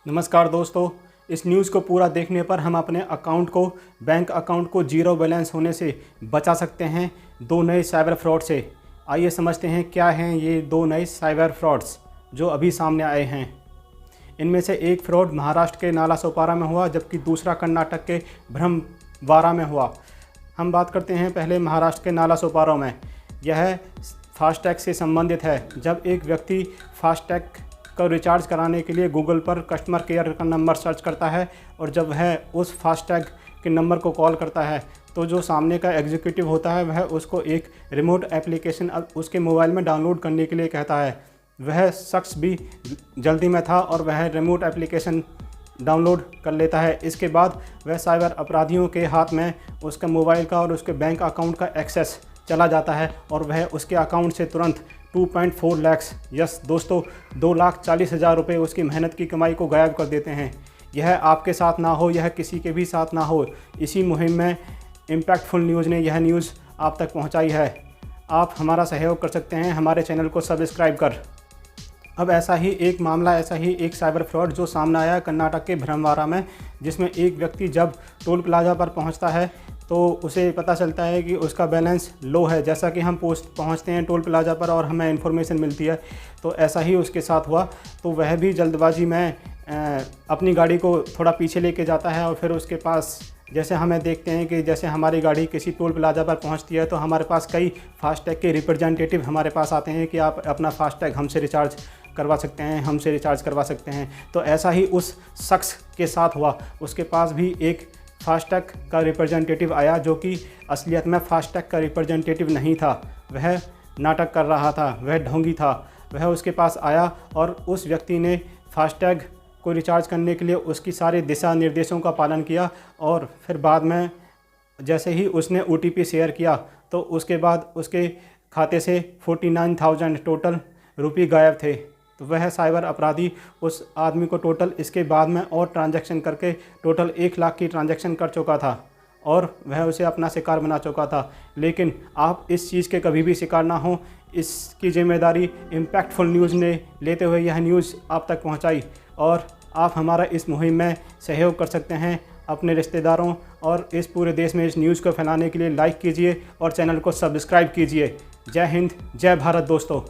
नमस्कार दोस्तों, इस न्यूज़ को पूरा देखने पर हम अपने बैंक अकाउंट को जीरो बैलेंस होने से बचा सकते हैं दो नए साइबर फ्रॉड से। आइए समझते हैं क्या हैं ये दो नए साइबर फ्रॉड्स जो अभी सामने आए हैं। इनमें से एक फ्रॉड महाराष्ट्र के नालासोपारा में हुआ, जबकि दूसरा कर्नाटक के ब्रह्मवारा में हुआ। हम बात करते हैं पहले महाराष्ट्र के नालासोपारा में। यह फास्टैग से संबंधित है। जब एक व्यक्ति फास्टैग को रिचार्ज कराने के लिए गूगल पर कस्टमर केयर का नंबर सर्च करता है और जब वह उस फास्टैग के नंबर को कॉल करता है तो जो सामने का एग्जीक्यूटिव होता है वह उसको एक रिमोट एप्लीकेशन उसके मोबाइल में डाउनलोड करने के लिए कहता है। वह शख्स भी जल्दी में था और वह रिमोट एप्लीकेशन डाउनलोड कर लेता है। इसके बाद वह साइबर अपराधियों के हाथ में उसका मोबाइल का और उसके बैंक अकाउंट का एक्सेस चला जाता है और वह उसके अकाउंट से तुरंत 2.4 लाख, यस दोस्तों, 2,40,000 रुपये उसकी मेहनत की कमाई को गायब कर देते हैं। यह आपके साथ ना हो, यह किसी के भी साथ ना हो, इसी मुहिम में इम्पैक्टफुल न्यूज़ ने यह न्यूज़ आप तक पहुंचाई है। आप हमारा सहयोग कर सकते हैं हमारे चैनल को सब्सक्राइब कर। अब ऐसा ही एक साइबर फ्रॉड जो सामने आया कर्नाटक के ब्रह्मवारा में, जिसमें एक व्यक्ति जब टोल प्लाजा पर पहुंचता है तो उसे पता चलता है कि उसका बैलेंस लो है। जैसा कि हम पहुंचते हैं टोल प्लाजा पर और हमें इन्फॉर्मेशन मिलती है, तो ऐसा ही उसके साथ हुआ। तो वह भी जल्दबाजी में अपनी गाड़ी को थोड़ा पीछे लेके जाता है और फिर उसके पास, जैसे हमें देखते हैं कि जैसे हमारी गाड़ी किसी टोल प्लाजा पर पहुंचती है तो हमारे पास कई फास्टैग के रिप्रेजेंटेटिव हमारे पास आते हैं कि आप अपना फास्टैग हमसे रिचार्ज करवा सकते हैं। तो ऐसा ही उस शख्स के साथ हुआ। उसके पास भी एक फास्टैग का रिप्रेजेंटेटिव आया जो कि असलियत में फास्टैग का रिप्रेजेंटेटिव नहीं था। वह नाटक कर रहा था, वह ढोंगी था। वह उसके पास आया और उस व्यक्ति ने फास्टैग को रिचार्ज करने के लिए उसकी सारे दिशा निर्देशों का पालन किया और फिर बाद में जैसे ही उसने OTP शेयर किया तो उसके बाद उसके खाते से 49,000 टोटल रुपये गायब थे। तो वह साइबर अपराधी उस आदमी को टोटल इसके बाद में और ट्रांजैक्शन करके टोटल 1 लाख की ट्रांजैक्शन कर चुका था और वह उसे अपना शिकार बना चुका था। लेकिन आप इस चीज़ के कभी भी शिकार ना हो, इसकी जिम्मेदारी इम्पैक्टफुल न्यूज़ ने लेते हुए यह न्यूज़ आप तक पहुंचाई। और आप हमारा इस मुहिम में सहयोग कर सकते हैं अपने रिश्तेदारों और इस पूरे देश में इस न्यूज़ को फैलाने के लिए लाइक कीजिए और चैनल को सब्सक्राइब कीजिए। जय हिंद, जय भारत दोस्तों।